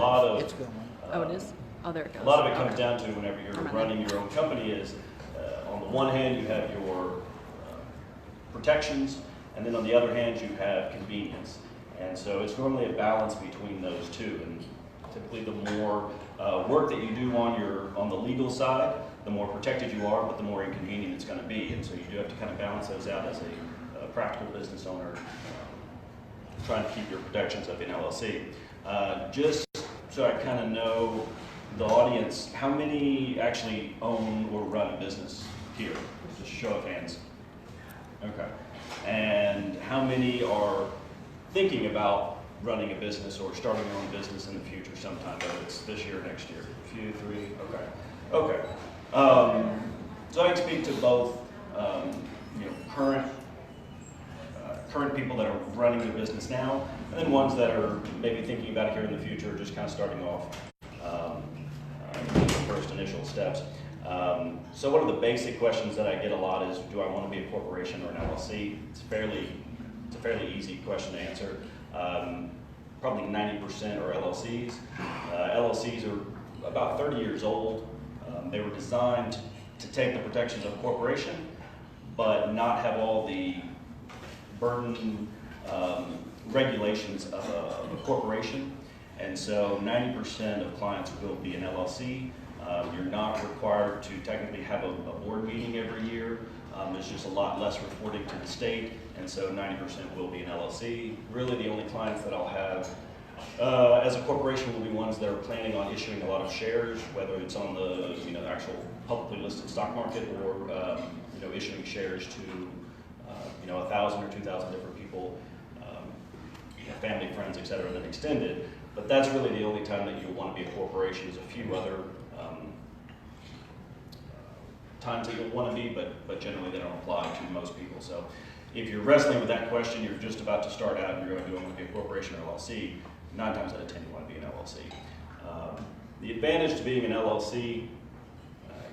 lot of It's going. Oh, it is? Oh, there it goes. a lot of it comes Okay. down to whenever you're I'm in running your own company is, on the one hand, you have your protections, and then on the other hand, you have convenience. And so it's normally a balance between those two. And typically, the more work that you do on the legal side, the more protected you are, but the more inconvenient it's going to be. And so you do have to kind of balance those out as a practical business owner, trying to keep your protections of an LLC. Just so I kind of know the audience, how many actually own or run a business here? Just a show of hands. Okay. And how many are thinking about running a business or starting their own business in the future sometime, whether it's this year or next year? A few, three, okay. Okay. So I can speak to both, current people that are running their business now, and then ones that are maybe thinking about it here in the future, just kind of starting off the first initial steps. So one of the basic questions that I get a lot is, do I want to be a corporation or an LLC? It's a fairly easy question to answer. Probably 90% are LLCs. LLCs are about 30 years old. They were designed to take the protections of a corporation, but not have all the burden regulations of a corporation. And so 90% of clients will be an LLC. You're not required to technically have a board meeting every year. There's just a lot less reporting to the state, and so 90% will be an LLC. Really, the only clients that I'll have as a corporation will be ones that are planning on issuing a lot of shares, whether it's on the actual publicly listed stock market or issuing shares to 1,000 or 2,000 different people, family, friends, etc., then extended. But that's really the only time that you'll want to be a corporation. There's a few other times that you'll want to be, but generally they don't apply to most people. So if you're wrestling with that question, you're just about to start out and you're going to do, I want to be a corporation or LLC, 9 times out of 10 you want to be an LLC. The advantage to being an LLC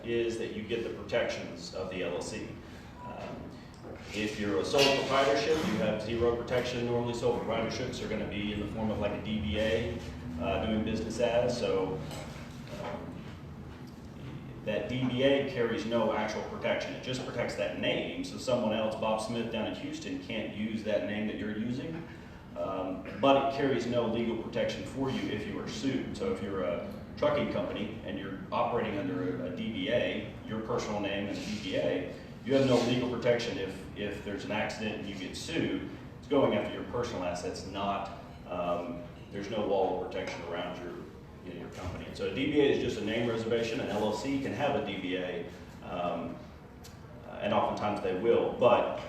is that you get the protections of the LLC. If you're a sole proprietorship, you have zero protection. Normally sole proprietorships are going to be in the form of like a DBA, doing business as. So that DBA carries no actual protection. It just protects that name, so someone else, Bob Smith down in Houston, can't use that name that you're using. But it carries no legal protection for you if you are sued. So if you're a trucking company and you're operating under a DBA, your personal name and a DBA, you have no legal protection if there's an accident and you get sued. It's going after your personal assets, not, there's no wall of protection around your company. And so a DBA is just a name reservation. An LLC can have a DBA, and oftentimes they will, but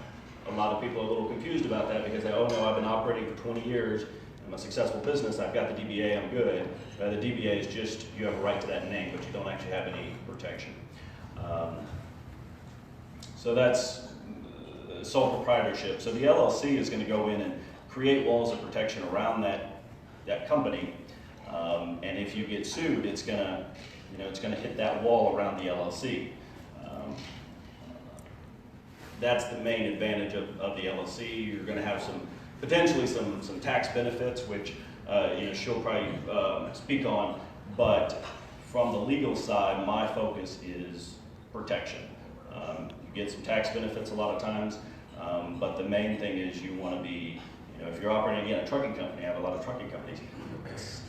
a lot of people are a little confused about that because they, oh no, I've been operating for 20 years, I'm a successful business, I've got the DBA, I'm good. The DBA is just, you have a right to that name, but you don't actually have any protection. So that's sole proprietorship. So the LLC is going to go in and create walls of protection around that company. And if you get sued, it's going to hit that wall around the LLC. That's the main advantage of the LLC. You're going to have potentially some tax benefits, which she'll probably speak on. But from the legal side, my focus is protection. You get some tax benefits a lot of times, but the main thing is you want to be, if you're operating again a trucking company, I have a lot of trucking companies.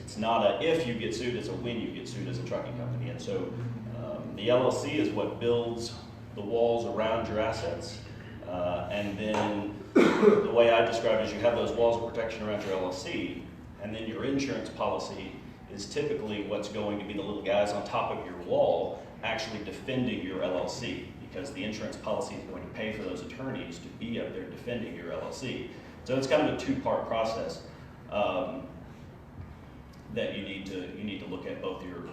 It's not a if you get sued, it's a when you get sued as a trucking company. And so the LLC is what builds the walls around your assets. And then the way I describe it is you have those walls of protection around your LLC, and then your insurance policy is typically what's going to be the little guys on top of your wall actually defending your LLC, because the insurance policy is going to pay for those attorneys to be up there defending your LLC. So it's kind of a two-part process that you need to look at both your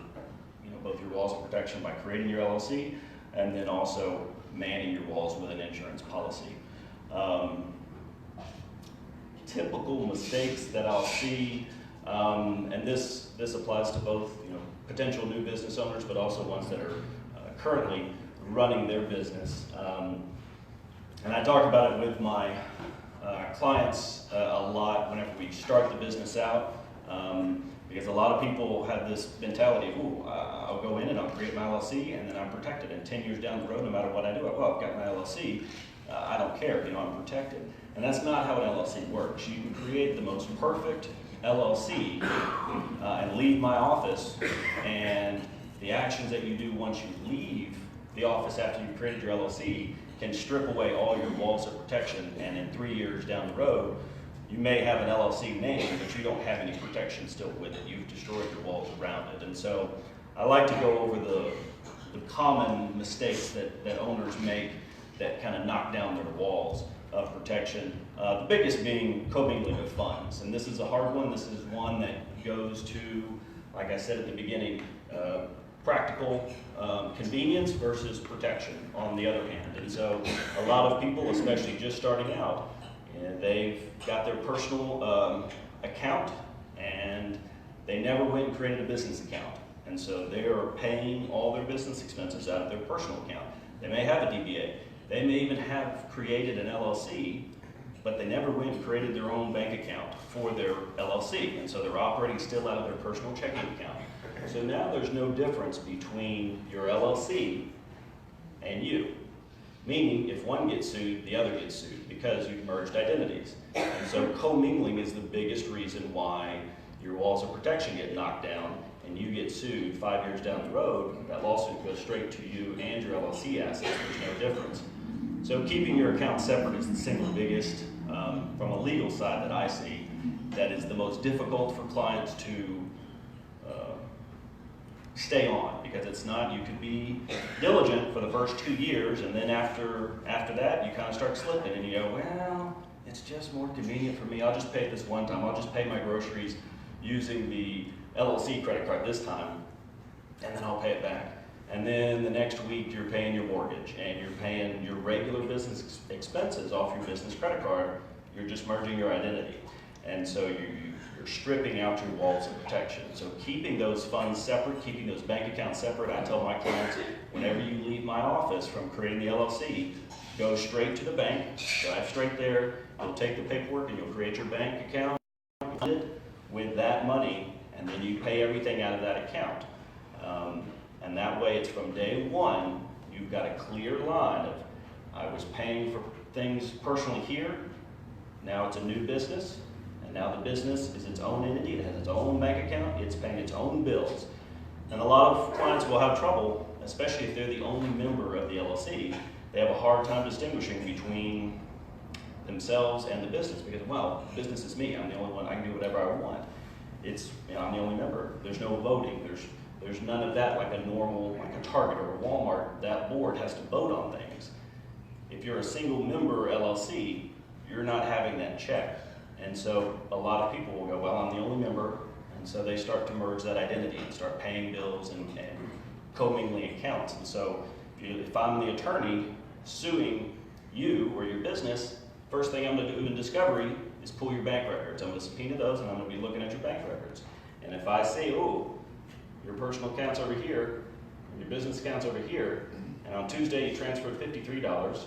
walls of protection by creating your LLC, and then also manning your walls with an insurance policy. Typical mistakes that I'll see, and this applies to both potential new business owners, but also ones that are currently running their business. And I talk about it with my clients a lot whenever we start the business out. Because a lot of people have this mentality of, ooh, I'll go in and I'll create my LLC and then I'm protected. And 10 years down the road, no matter what I do, well, I've got my LLC, I don't care, I'm protected. And that's not how an LLC works. You can create the most perfect LLC and leave my office, and the actions that you do once you leave the office after you've created your LLC can strip away all your walls of protection, and in 3 years down the road, you may have an LLC name, but you don't have any protection still with it. You've destroyed your walls around it. And so I like to go over the common mistakes that owners make that kind of knock down their walls of protection. The biggest being commingling of funds. And this is a hard one. This is one that goes to, like I said at the beginning, practical convenience versus protection on the other hand. And so a lot of people, especially just starting out, they've got their personal account and they never went and created a business account. And so they are paying all their business expenses out of their personal account. They may have a DBA. They may even have created an LLC, but they never went and created their own bank account for their LLC. And so they're operating still out of their personal checking account. So now there's no difference between your LLC and you. Meaning, if one gets sued, the other gets sued because you've merged identities. And so commingling is the biggest reason why your walls of protection get knocked down and you get sued 5 years down the road. That lawsuit goes straight to you and your LLC assets. There's no difference. So keeping your account separate is the single biggest, from a legal side that I see, that is the most difficult for clients to stay on, because it's not, you could be diligent for the first 2 years, and then after that, you kind of start slipping, and you go, well, it's just more convenient for me. I'll just pay it this one time. I'll just pay my groceries using the LLC credit card this time, and then I'll pay it back. And then the next week, you're paying your mortgage, and you're paying your regular business expenses off your business credit card. You're just merging your identity. And so you're stripping out your walls of protection. So keeping those funds separate, keeping those bank accounts separate, I tell my clients, whenever you leave my office from creating the LLC, go straight to the bank, drive straight there, you'll take the paperwork and you'll create your bank account with that money, and then you pay everything out of that account. And that way it's from day one, you've got a clear line of, I was paying for things personally here, now it's a new business, and now the business is its own entity, it has its own bank account, it's paying its own bills. And a lot of clients will have trouble, especially if they're the only member of the LLC. They have a hard time distinguishing between themselves and the business because, well, the business is me, I'm the only one, I can do whatever I want. It's, I'm the only member, there's no voting, there's none of that like a normal, like a Target or a Walmart. That board has to vote on things. If you're a single member LLC, you're not having that check. And so a lot of people will go, well, I'm the only member, and so they start to merge that identity and start paying bills and commingling accounts. And so if I'm the attorney suing you or your business, first thing I'm going to do in discovery is pull your bank records. I'm going to subpoena those, and I'm going to be looking at your bank records. And if I say, oh, your personal account's over here, and your business account's over here, and on Tuesday you transferred $53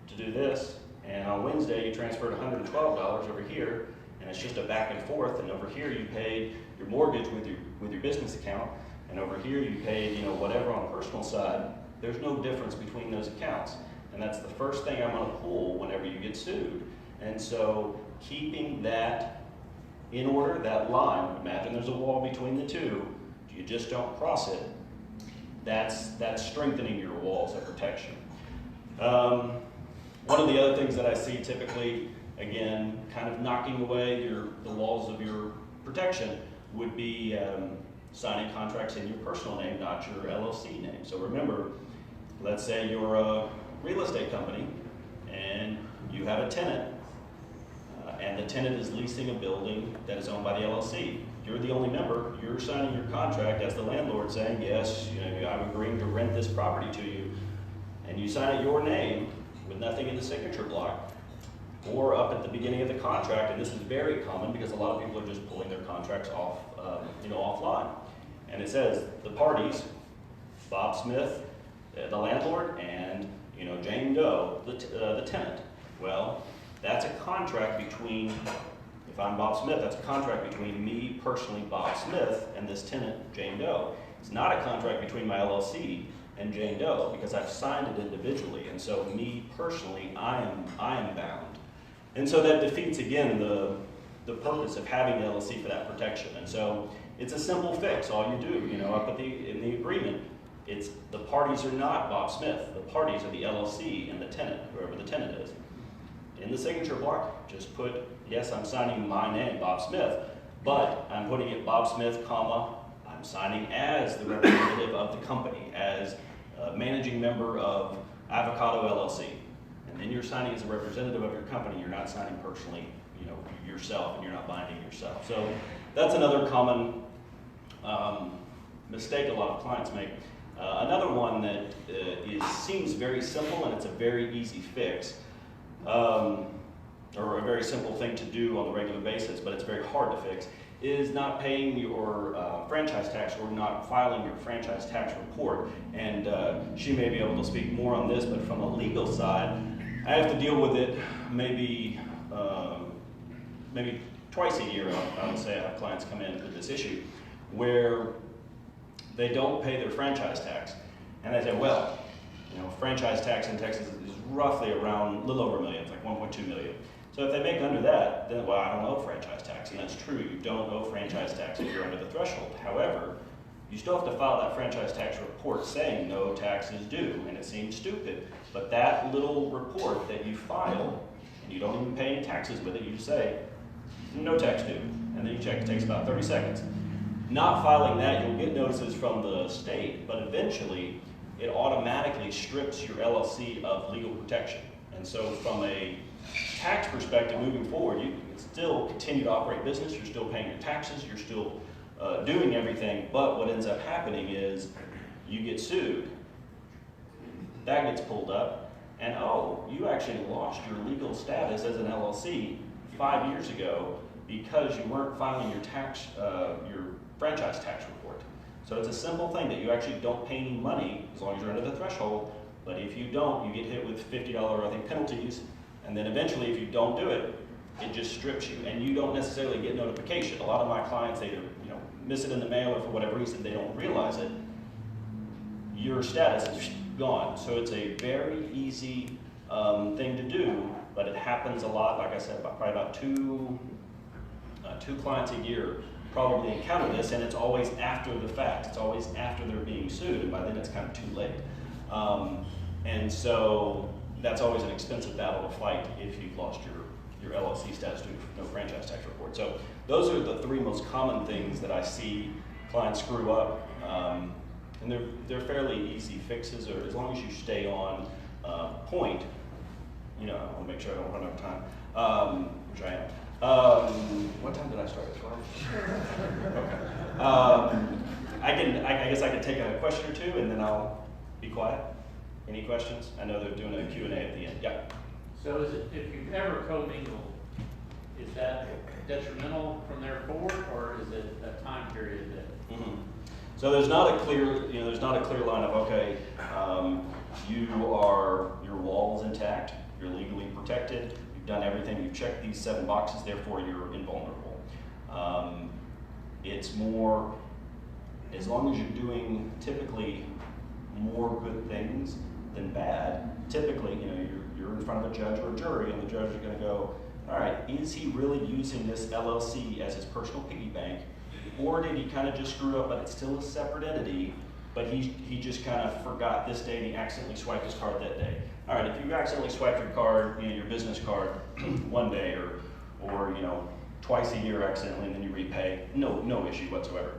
to do this, and on Wednesday you transferred $112 over here, and it's just a back and forth, and over here you paid your mortgage with your business account, and over here you paid, whatever on the personal side. There's no difference between those accounts, and that's the first thing I'm going to pull whenever you get sued. And so keeping that in order, that line, imagine there's a wall between the two, you just don't cross it, that's strengthening your walls of protection. One of the other things that I see typically, again, kind of knocking away the walls of your protection would be signing contracts in your personal name, not your LLC name. So remember, let's say you're a real estate company and you have a tenant, and the tenant is leasing a building that is owned by the LLC. You're the only member, you're signing your contract as the landlord saying, yes, I'm agreeing to rent this property to you, and you sign it your name with nothing in the signature block, or up at the beginning of the contract, and this is very common because a lot of people are just pulling their contracts off, offline. And it says the parties, Bob Smith, the landlord, and Jane Doe, the tenant. Well, that's a contract between If I'm Bob Smith, that's a contract between me personally, Bob Smith, and this tenant, Jane Doe. It's not a contract between my LLC and Jane Doe because I've signed it individually. And so me personally, I am bound. And so that defeats, again, the purpose of having the LLC for that protection. And so it's a simple fix. All you do, up at in the agreement, it's the parties are not Bob Smith. The parties are the LLC and the tenant, whoever the tenant is. In the signature block, just put, yes, I'm signing my name, Bob Smith, but I'm putting it Bob Smith, comma, I'm signing as the representative of the company, as a managing member of Avocado LLC. And then you're signing as a representative of your company. You're not signing personally, yourself, and you're not binding yourself. So that's another common mistake a lot of clients make. Another one that seems very simple, and it's a very easy fix, or a very simple thing to do on a regular basis, but it's very hard to fix, is not paying your franchise tax or not filing your franchise tax report. And she may be able to speak more on this, but from a legal side, I have to deal with it maybe twice a year. I would say I have clients come in with this issue where they don't pay their franchise tax. And I say, well, franchise tax in Texas is roughly around a little over $1 million, it's like 1.2 million. So if they make under that, then, well, I don't owe franchise tax. And that's true, you don't owe franchise tax if you're under the threshold. However, you still have to file that franchise tax report saying no taxes due, and it seems stupid. But that little report that you file, and you don't even pay any taxes with it, you say, no tax due. And then you check, it takes about 30 seconds. Not filing that, you'll get notices from the state, but eventually it automatically strips your LLC of legal protection. And so from a tax perspective moving forward, you can still continue to operate business, you're still paying your taxes, you're still doing everything, but what ends up happening is you get sued. That gets pulled up, and oh, you actually lost your legal status as an LLC 5 years ago because you weren't filing your franchise tax report. So it's a simple thing that you actually don't pay any money as long as you're under the threshold, but if you don't, you get hit with $50, I think, penalties, and then eventually if you don't do it, it just strips you, and you don't necessarily get notification. A lot of my clients, they miss it in the mail or for whatever reason, they don't realize it. Your status is gone. So it's a very easy thing to do, but it happens a lot. Like I said, probably about two clients a year probably encounter this, and it's always after the fact. It's always after they're being sued, and by then it's kind of too late. And so that's always an expensive battle to fight if you've lost your LLC status due to no franchise tax report. So those are the three most common things that I see clients screw up, and they're fairly easy fixes, or as long as you stay on point. I want to make sure I don't run out of time, which I am. What time did I start? 12? Okay. I guess I can take a question or two, and then I'll be quiet. Any questions? I know they're doing a Q&A at the end. Yeah. So is it, if you've ever commingled, is that detrimental from there forward, or is it a time period that? Mm-hmm. So there's not a clear, line of, okay, your wall is intact, you're legally protected, you've done everything, you've checked these 7 boxes, therefore you're invulnerable. It's more, as long as you're doing typically more good things than bad, typically, you're in front of a judge or a jury, and the judge is going to go, all right, is he really using this LLC as his personal piggy bank, or did he kind of just screw up, but it's still a separate entity, but he just kind of forgot this day and he accidentally swiped his card that day. All right, if you accidentally swiped your card, your business card, one day or twice a year accidentally, and then you repay, no issue whatsoever.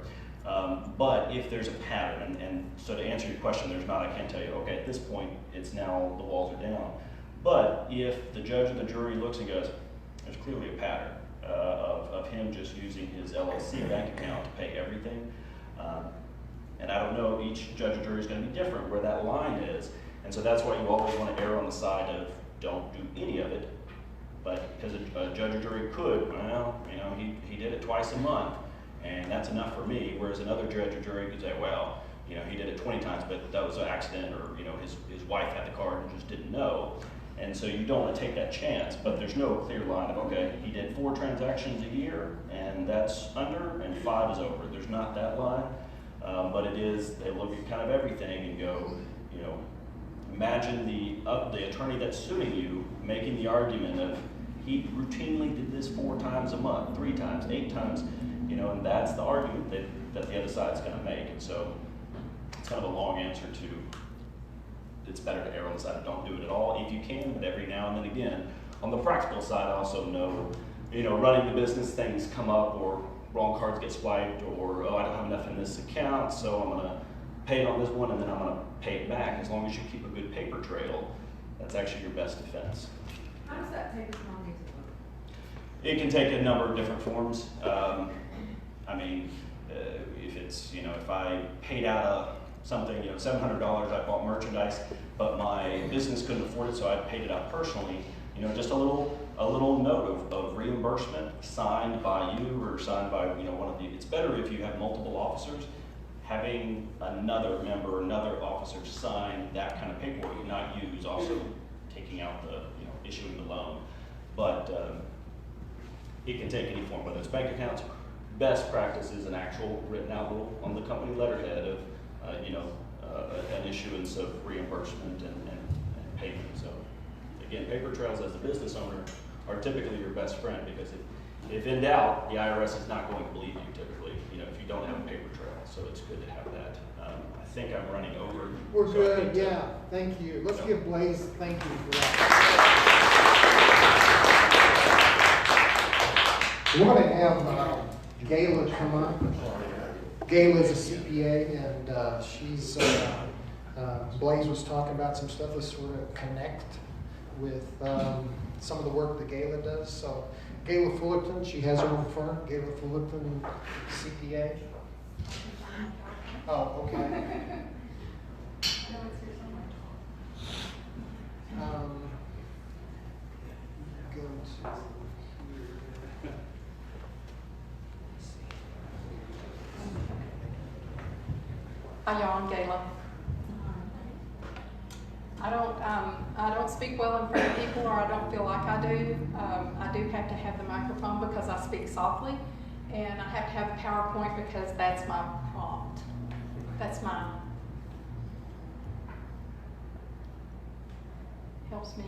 But if there's a pattern, and so to answer your question, there's not, I can't tell you, okay, at this point, it's now, the walls are down. But if the judge or the jury looks and goes, there's clearly a pattern of him just using his LLC bank account to pay everything. And I don't know, each judge or jury is going to be different where that line is. And so that's why you always want to err on the side of don't do any of it. But because a judge or jury could, well, he did it twice a month, and that's enough for me. Whereas another judge or jury could say, well, he did it 20 times, but that was an accident, or his wife had the card and just didn't know. And so you don't want to take that chance, but there's no clear line of, okay, he did 4 transactions a year, and that's under, and 5 is over. There's not that line, but it is, they look at kind of everything and go, you know, imagine the attorney that's suing you making the argument of, he routinely did this 4 times a month, 3 times, 8 times, you know, and that's the argument that the other side's going to make. And so it's kind of a long answer to, it's better to err on the side of don't do it at all if you can, but every now and then again. On the practical side, I also know, you know, running the business, things come up, or wrong cards get swiped, or, oh, I don't have enough in this account, so I'm going to pay it on this one, and then I'm going to pay it back. As long as you keep a good paper trail, that's actually your best defense. How does that paper trail need to look? It can take a number of different forms. I mean, if it's, you know, if I paid out something, you know, $700, I bought merchandise, but my business couldn't afford it, so I paid it out personally. You know, just a little note of reimbursement signed by you or signed by, you know, one of the. It's better if you have multiple officers. Having another member, another officer sign that kind of paperwork, not use also taking out the, you know, issuing the loan, but it can take any form, whether it's bank accounts. Best practice is an actual written out rule on the company letterhead of, you know, an issuance of reimbursement and payment. So again, paper trails as a business owner are typically your best friend, because if in doubt, the IRS is not going to believe you typically, you know, if you don't have a paper trail. So it's good to have that. I think I'm running over. We're so good, yeah, thank you. Let's give Blaise a thank you for that. We're gonna have Gayla come up. Gayla's a CPA, and she's, Blaise was talking about some stuff to sort of connect with some of the work that Gayla does. So Gayla Fullerton, she has her own firm, Gayla Fullerton CPA. Oh, okay. I know it's here somewhere. Go to here. Hi, y'all. I'm Gayla. I don't speak well in front of people, or I don't feel like I do. I do have to have the microphone because I speak softly, and I have to have a PowerPoint because that's my prompt. That's my helps me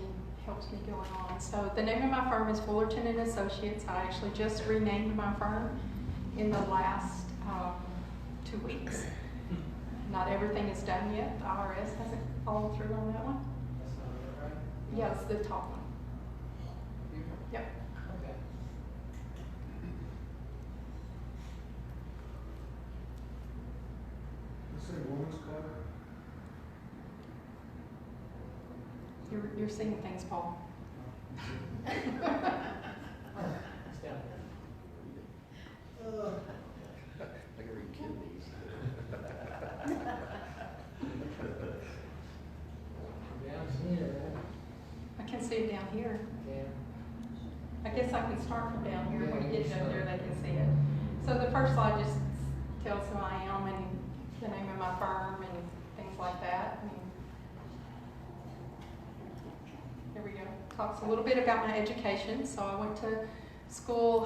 going on. So the name of my firm is Fullerton and Associates. I actually just renamed my firm in the last 2 weeks. Not everything is done yet. The IRS hasn't followed through on that one. That's not right? Yeah, it's the top one. Yep. Okay. Let's say woman's club. You're seeing things, Paul. Down here. I can see it down here. Yeah. I guess I can start from down here. When you get up there, they can see it. So the first slide just tells who I am and the name of my firm and things like that. And there we go. Talks a little bit about my education. So I went to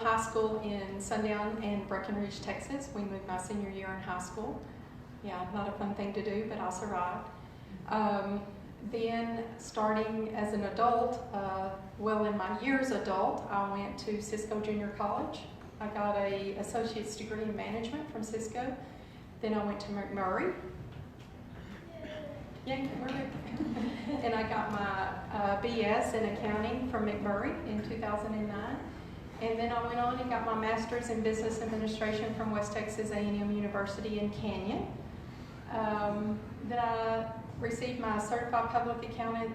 high school in Sundown and Breckenridge, Texas. We moved my senior year in high school. Yeah, not a fun thing to do, but I survived. Then starting as an adult, in my years adult, I went to Cisco Junior College. I got an associate's degree in management from Cisco. Then I went to McMurray. Yeah, McMurray. And I got my BS in accounting from McMurray in 2009. And then I went on and got my master's in business administration from West Texas A&M University in Canyon. Then I received my certified public accountant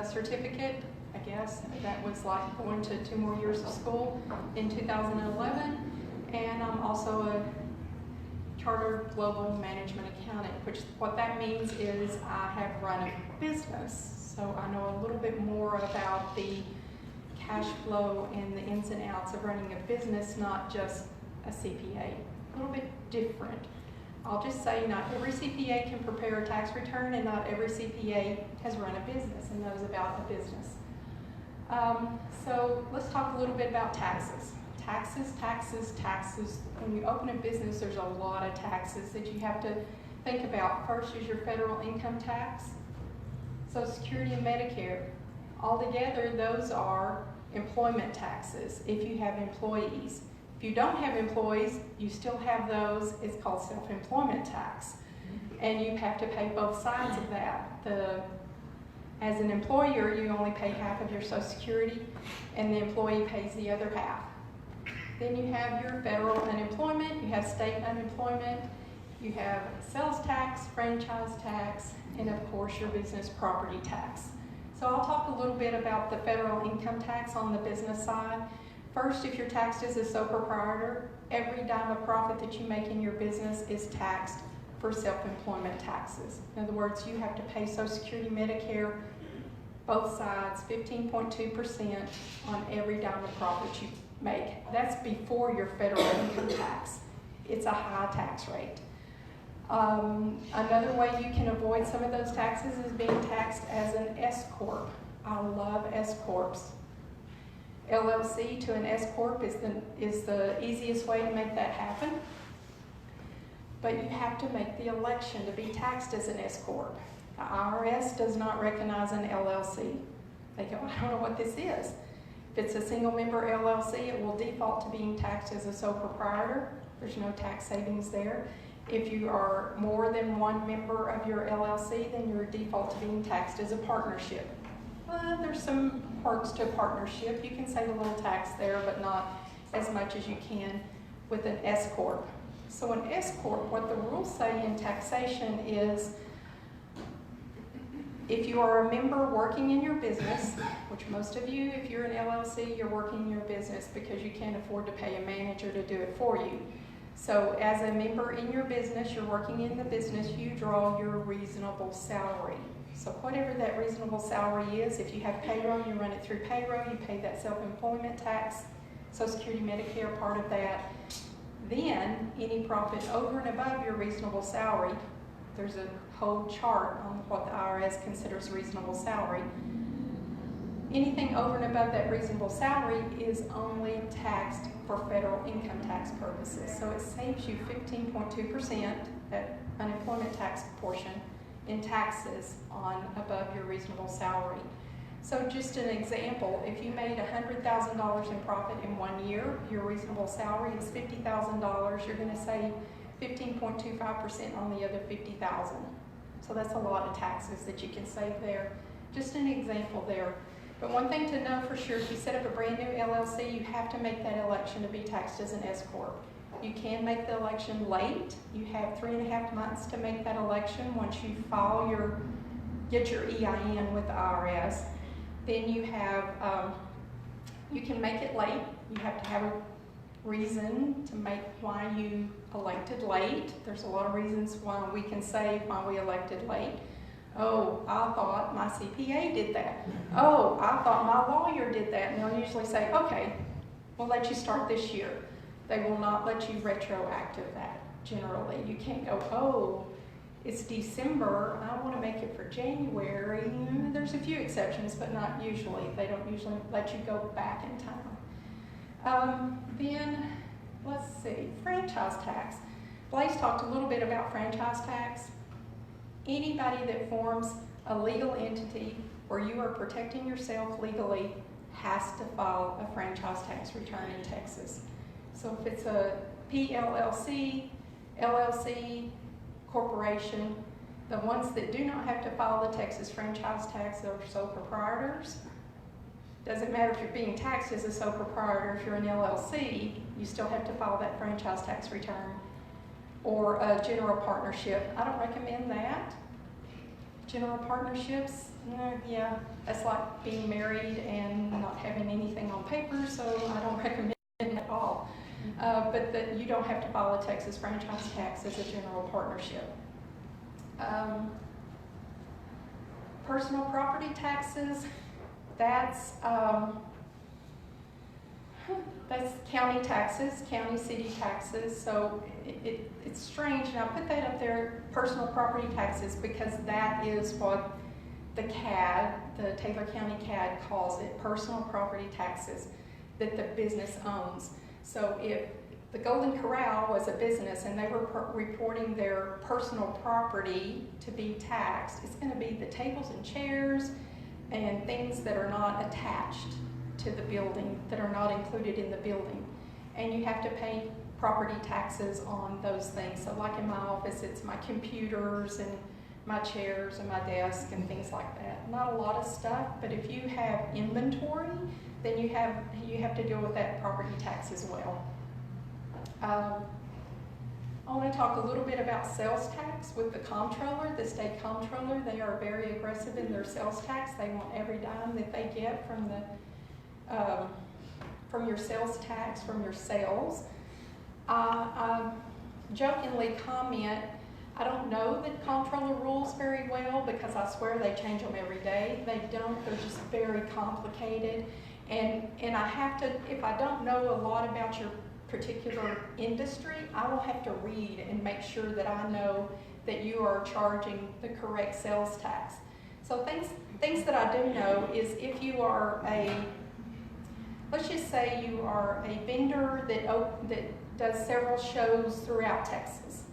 certificate. I guess that was like going to 2 more years of school in 2011. And I'm also a chartered global management accountant, which what that means is I have run a business. So I know a little bit more about the cash flow and the ins and outs of running a business, not just a CPA. A little bit different. I'll just say not every CPA can prepare a tax return, and not every CPA has run a business and knows about a business. So let's talk a little bit about taxes. Taxes. When you open a business, there's a lot of taxes that you have to think about. First is your federal income tax, Social Security and Medicare. Altogether, those are employment taxes if you have employees. If you don't have employees, you still have those. It's called self-employment tax. And you have to pay both sides of that. As an employer, you only pay half of your Social Security, and the employee pays the other half. Then you have your federal unemployment, you have state unemployment, you have sales tax, franchise tax, and of course your business property tax. So I'll talk a little bit about the federal income tax on the business side. First, if you're taxed as a sole proprietor, every dime of profit that you make in your business is taxed for self-employment taxes. In other words, you have to pay Social Security, Medicare, both sides, 15.2% on every dime of profit you make. That's before your federal income tax. It's a high tax rate. Another way you can avoid some of those taxes is being taxed as an S Corp. I love S Corps. LLC to an S Corp is the easiest way to make that happen. But you have to make the election to be taxed as an S Corp. The IRS does not recognize an LLC. They go, I don't know what this is. If it's a single member LLC, it will default to being taxed as a sole proprietor. There's no tax savings there. If you are more than one member of your LLC, then you're default to being taxed as a partnership. There's some perks to a partnership. You can save a little tax there, but not as much as you can with an S Corp. So an S Corp, what the rules say in taxation is, if you are a member working in your business, which most of you, if you're an LLC, you're working in your business because you can't afford to pay a manager to do it for you. So as a member in your business, you're working in the business, you draw your reasonable salary. So whatever that reasonable salary is, if you have payroll, you run it through payroll, you pay that self-employment tax, Social Security, Medicare, part of that. Then any profit over and above your reasonable salary, there's a whole chart on what the IRS considers reasonable salary. Anything over and above that reasonable salary is only taxed for federal income tax purposes. So it saves you 15.2%, that unemployment tax portion, in taxes on above your reasonable salary. So just an example, if you made $100,000 in profit in 1 year, your reasonable salary is $50,000, you're going to save 15.25% on the other $50,000. So that's a lot of taxes that you can save there. Just an example there. But one thing to know for sure, if you set up a brand new LLC, you have to make that election to be taxed as an S Corp. You can make the election late. You have 3.5 months to make that election once you file get your EIN with the IRS. Then you have, you can make it late. You have to have a reason to make why you elected late. There's a lot of reasons why we can say why we elected late. Oh, I thought my CPA did that. Oh, I thought my lawyer did that. And they'll usually say, okay, we'll let you start this year. They will not let you retroactive that generally. You can't go, oh, it's December, I want to make it for January. There's a few exceptions, but not usually. They don't usually let you go back in time. Then, let's see, franchise tax. Blaise talked a little bit about franchise tax. Anybody that forms a legal entity where you are protecting yourself legally has to file a franchise tax return in Texas. So if it's a PLLC, LLC, corporation, the ones that do not have to file the Texas franchise tax are sole proprietors. Doesn't matter if you're being taxed as a sole proprietor, if you're an LLC, you still have to file that franchise tax return. Or a general partnership. I don't recommend that. General partnerships, yeah, that's like being married and not having anything on paper, so I don't recommend it at all. But that you don't have to file a Texas franchise tax as a general partnership. Personal property taxes, that's county taxes, county city taxes, so it's strange, and I put that up there, personal property taxes, because that is what the CAD, the Taylor County CAD calls it personal property taxes that the business owns. So if the Golden Corral was a business and they were reporting their personal property to be taxed, it's going to be the tables and chairs and things that are not attached to the building, that are not included in the building. And you have to pay property taxes on those things. So like in my office, it's my computers and my chairs and my desk and things like that. Not a lot of stuff, but if you have inventory, then you have to deal with that property tax as well. I want to talk a little bit about sales tax with the comptroller, the state comptroller. They are very aggressive in their sales tax. They want every dime that they get from your sales tax, from your sales. I jokingly comment, I don't know the comptroller rules very well because I swear they change them every day. They don't, they're just very complicated. And I have to, if I don't know a lot about your particular industry, I will have to read and make sure that I know that you are charging the correct sales tax. So things that I do know is if you are let's just say you are a vendor that does several shows throughout Texas.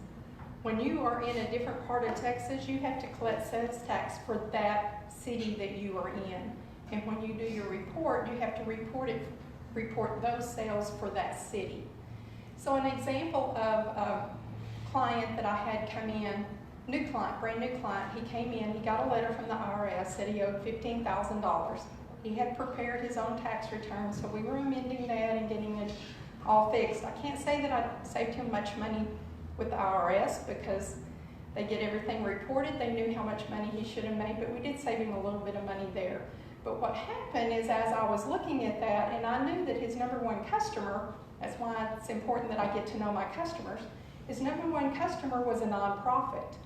When you are in a different part of Texas, you have to collect sales tax for that city that you are in. And when you do your report, you have to report those sales for that city. So an example of a client that I had come in, new client, brand new client, he came in, he got a letter from the IRS that he owed $15,000. He had prepared his own tax return, so we were amending that and getting it all fixed. I can't say that I saved him much money with the IRS because they get everything reported. They knew how much money he should have made, but we did save him a little bit of money there. But what happened is as I was looking at that, and I knew that his number one customer, that's why it's important that I get to know my customers, his number one customer was a nonprofit.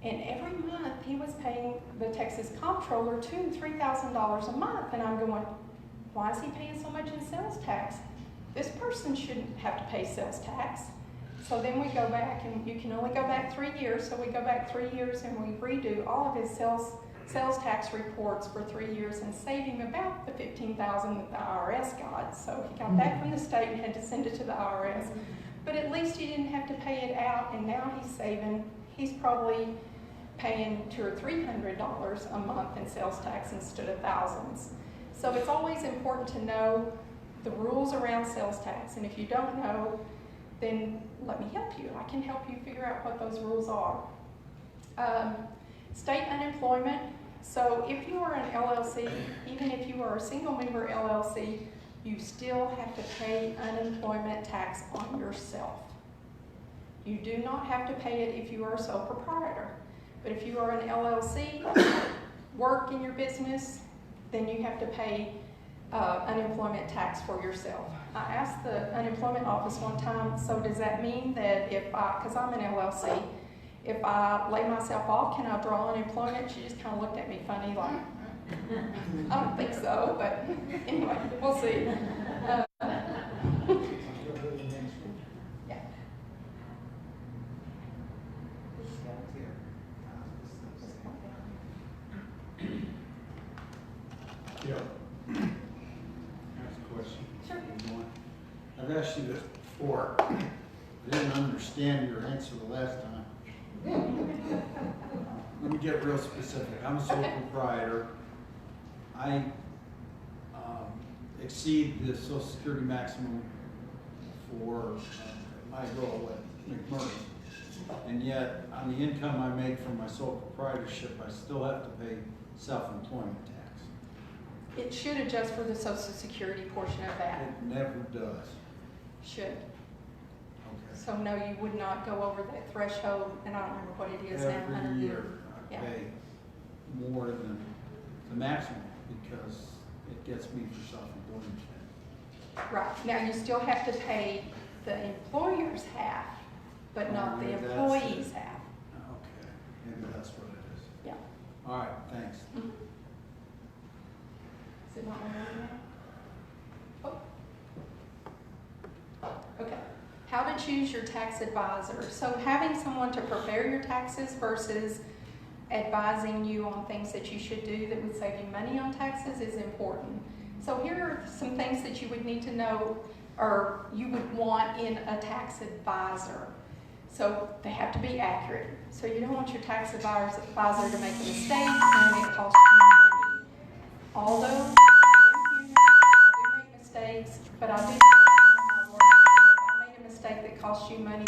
And every month he was paying the Texas comptroller $2,000 to $3,000 a month. And I'm going, why is he paying so much in sales tax? This person shouldn't have to pay sales tax. So then we go back, and you can only go back 3 years. So we go back 3 years and we redo all of his sales tax reports for 3 years and save him about the $15,000 that the IRS got. So he got that from the state and had to send it to the IRS. But at least he didn't have to pay it out, and now he's probably paying $200 or $300 a month in sales tax instead of thousands. So it's always important to know the rules around sales tax, and if you don't know, then let me help you. I can help you figure out what those rules are. State unemployment. So if you are an LLC, even if you are a single member LLC, you still have to pay unemployment tax on yourself. You do not have to pay it if you are a sole proprietor. But if you are an LLC, work in your business, then you have to pay unemployment tax for yourself. I asked the unemployment office one time, so does that mean that because I'm an LLC, if I lay myself off, can I draw unemployment? She just kind of looked at me funny like, I don't think so, but anyway, we'll see. Yeah. Ask a question. Sure. I've asked you this before. I didn't understand your answer the last time. Let me get real specific. I'm a sole proprietor. I exceed the Social Security maximum for my role at McMurray. And yet, on the income I make from my sole proprietorship, I still have to pay self-employment tax. It should adjust for the Social Security portion of that. It never does. Should. Okay. So no, you would not go over that threshold, and I don't remember what it is now. Every year I Yeah. pay more than the maximum because it gets me for self-employment tax. Right. Now, you still have to pay the employer's half, but not the Maybe that's employee's it. half. Okay, maybe that's what it is. Yeah. All right, thanks. Mhm. Is it not on there now? Oh. Okay. How to choose your tax advisor. So having someone to prepare your taxes versus advising you on things that you should do that would save you money on taxes is important. So here are some things that you would need to know or you would want in a tax advisor. So they have to be accurate. So you don't want your tax advisor to make a mistake and it costs you money. Although I am human, I do make mistakes, but I do stand behind my word. If I made a mistake that costs you money,